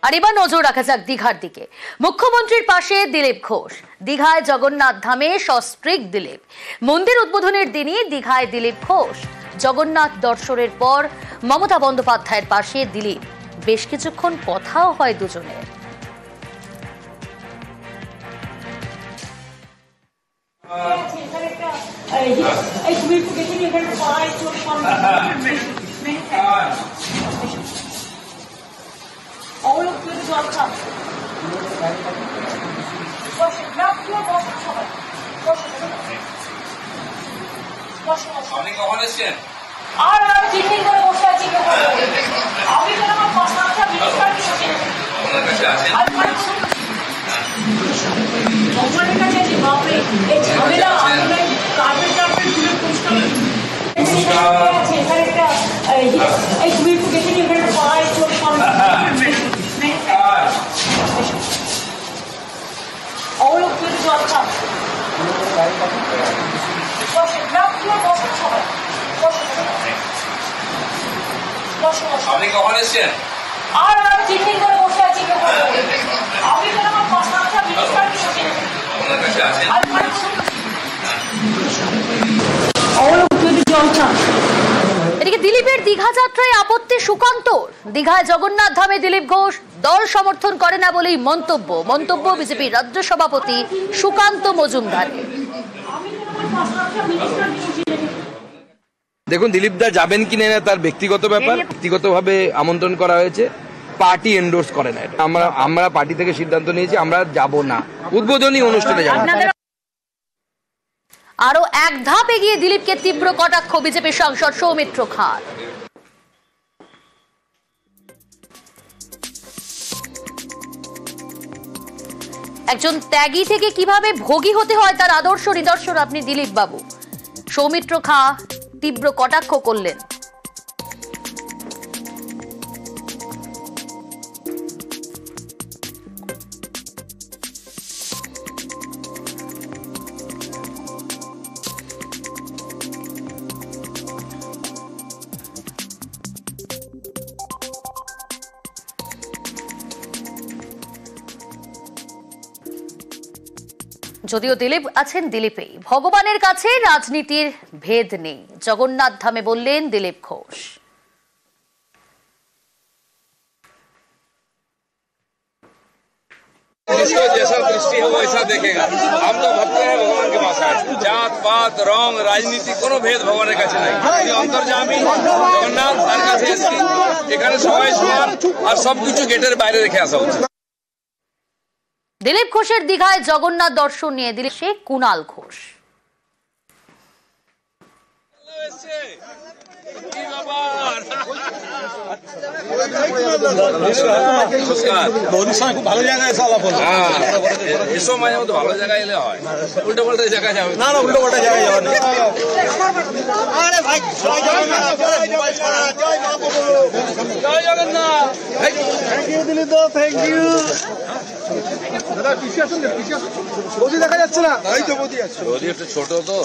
আর এবার নজর রাখা যাক দীঘার দিকে। মুখ্যমন্ত্রীর পাশে দিলীপ ঘোষ। দীঘায় জগন্নাথ ধামে সস্ত্রীক দিলীপ। মন্দির উদ্বোধনের দিনই দীঘায় দিলীপ ঘোষ। জগন্নাথ দর্শনের পর মমতা বন্দ্যোপাধ্যায়ের পাশে দিলীপ। বেশ কিছুক্ষণ কথাও হয় দুজনের। আপনি কখন এসছেন? আর আমি 3 দিন ধরে বসে আছি। আমি তো আমার 5-7টা মিনিস্টার বসে আপনার কাছে আছেন? ভগবানের কাছে আছি। বাপরে এই ঝামেলা আপনার কার্পেট তুলে পরিষ্কার আছে। এখানে একটা এই তুমি একটু দেখে নিও, এখানে পায়ে চোট অবলোক তুই জল খা। আপনি কখন এসছেন? আর আমি 3 দিন ধরে বসে আছি। আমি তো আমার 5-7টা মিনিস্টার বসে আপনার কাছে আছেন? এদিকে দিলীপের দীঘা যাত্রায় আপত্তি সুকান্তর। দীঘায় জগন্নাথ ধামে দিলীপ ঘোষ দল সমর্থন করে না বলেই মন্তব্য বিজেপির রাজ্য সভাপতি সুকান্ত মজুমদার। দেখুন, দিলীপ দা যাবেন কিনা না তার ব্যক্তিগত ব্যাপার। ব্যক্তিগতভাবে আমন্ত্রণ করা হয়েছে, পার্টি এন্ডোর্স করে না। আমরা পার্টি থেকে সিদ্ধান্ত নিয়েছি আমরা যাব না, উদ্বোধনী অনুষ্ঠানে যাব। আরো এক ধাপ এগিয়ে দিলীপকে তীব্র কটাক্ষ বিজেপি সাংসদ সৌমিত্র খান। একজন ত্যাগী থেকে কিভাবে ভোগী হতে হয় তার আদর্শ নিদর্শন আপনি দিলীপ বাবু। সৌমিত্র খাঁ তীব্র কটাক্ষ করলেন। যদিও দিলীপ আছেন দিলীপেই, ভগবানের কাছে রাজনীতির ভেদ নেই, জগন্নাথ ধামে বললেন দিলীপ ঘোষ। जिसको जैसा दृष्टि हो वैसा देखेगा। हम तो भक्ति है भगवान के पास है। जात पात रंग राजनीति কোনো ভেদ ভগবানের কাছে নাই। তিনি অন্তর্যামী জগন্নাথ, তার কাছে এখানে সবাই সমান আর সবকিছু গেটের বাইরে রেখে আসা উচিত। দিলীপ ঘোষের দীঘায় জগন্নাথ দর্শন নিয়ে দিলীপ সে কুণাল ঘোষ। মোদির সঙ্গে খুব ভালো জায়গায় এসে আলাপ হলো। এসব মাঝে মধ্যে ভালো জায়গায় এলে হয়, উল্টো পাল্টা জায়গায় যাবে না। উল্টো পাল্টা জায়গায় যাবে না। জয় জগন্নাথ। থ্যাংক ইউ দিলীপ দা, থ্যাংক ইউ। দাদা পিছিয়ে আসুন, পিছিয়ে আসুন। মোদি দেখা যাচ্ছে না। এই তো মোদি আছে। মোদি একটু ছোট তো।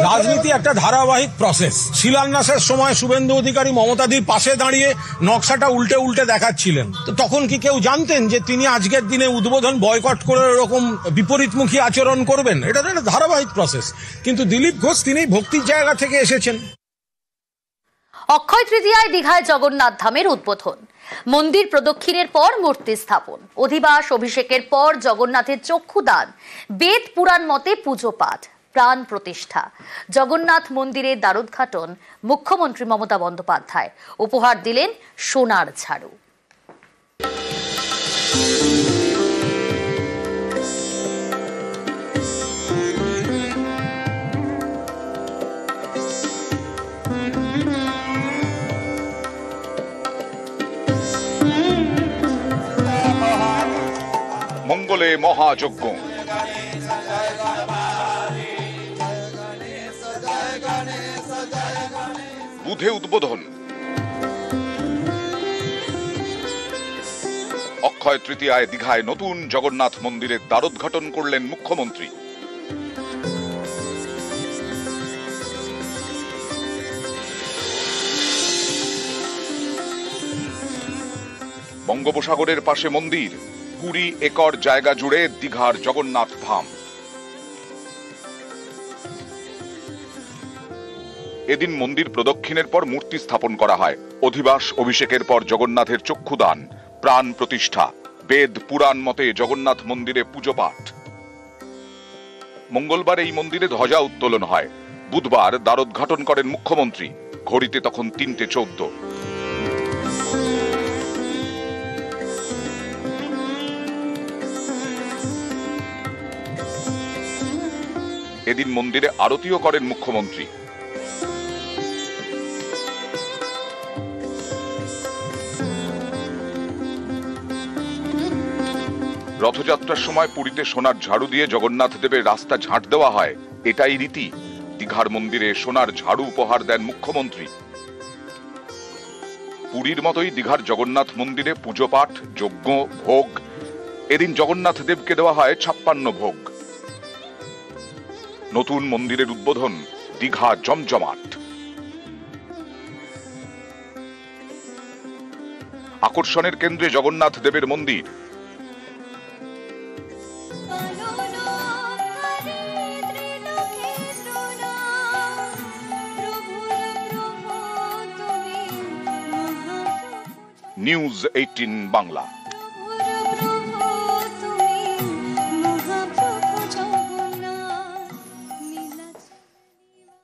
রাজনীতি একটা ধারাবাহিক প্রসেস। শিলান্যাসের সময় শুভেন্দু অধিকারী মমতাদির পাশে দাঁড়িয়ে নকশাটা উল্টে উল্টে দেখাচ্ছিলেন। তো তখন কি কেউ জানতেন যে তিনি আজকের দিনে উদ্বোধন বয়কট করে এরকম বিপরীতমুখী আচরণ করবেন? এটা একটা ধারাবাহিক প্রসেস। কিন্তু দিলীপ ঘোষ তিনি ভক্তির জায়গা থেকে এসেছেন। অক্ষয় তৃতীয়ায় দীঘায় জগন্নাথ ধামের উদ্বোধন, মন্দির প্রদক্ষিণের পর মূর্তি স্থাপন, অধিবাস অভিষেকের পর জগন্নাথের চক্ষুদান, বেদ পুরাণ মতে পুজো পাঠ, প্রাণ প্রতিষ্ঠা, জগন্নাথ মন্দিরে দ্বারোদ্ঘাটন। মুখ্যমন্ত্রী মমতা বন্দ্যোপাধ্যায় উপহার দিলেন সোনার ঝাড়ু। মঙ্গলে মহাযজ্ঞ, বুধে উদ্বোধন, অক্ষয় তৃতীয়ায় দীঘায় নতুন জগন্নাথ মন্দিরের দ্বারোদ্ঘাটন করলেন মুখ্যমন্ত্রী। বঙ্গোপসাগরের পাশে মন্দির, 20 একর জায়গা জুড়ে দীঘার জগন্নাথ ধাম। এদিন মন্দির প্রদক্ষিণের পর মূর্তি স্থাপন করা হয়। অধিবাস অভিষেকের পর জগন্নাথের চক্ষুদান, প্রাণ প্রতিষ্ঠা, বেদ পুরাণ মতে জগন্নাথ মন্দিরে পুজো পাঠ। মঙ্গলবার এই মন্দিরে ধ্বজা উত্তোলন হয়। বুধবার দ্বারোদ্ঘাটন করেন মুখ্যমন্ত্রী। ঘড়িতে তখন 3:14। এদিন মন্দিরে আরতিও করেন মুখ্যমন্ত্রী। রথযাত্রার সময় পুরীতে সোনার ঝাড়ু দিয়ে জগন্নাথ দেবের রাস্তা ঝাঁট দেওয়া হয়, এটাই রীতি। দীঘার মন্দিরে সোনার ঝাড়ু উপহার দেন মুখ্যমন্ত্রী। পুরীর মতোই দীঘার জগন্নাথ মন্দিরে পুজো পাঠ, যজ্ঞ, ভোগ। এদিন জগন্নাথ দেবকে দেওয়া হয় 56 ভোগ। নতুন মন্দিরের উদ্বোধন, দীঘা জমজমাট। আকর্ষণের কেন্দ্রে জগন্নাথ দেবের মন্দির। নিউজ 18 বাংলা।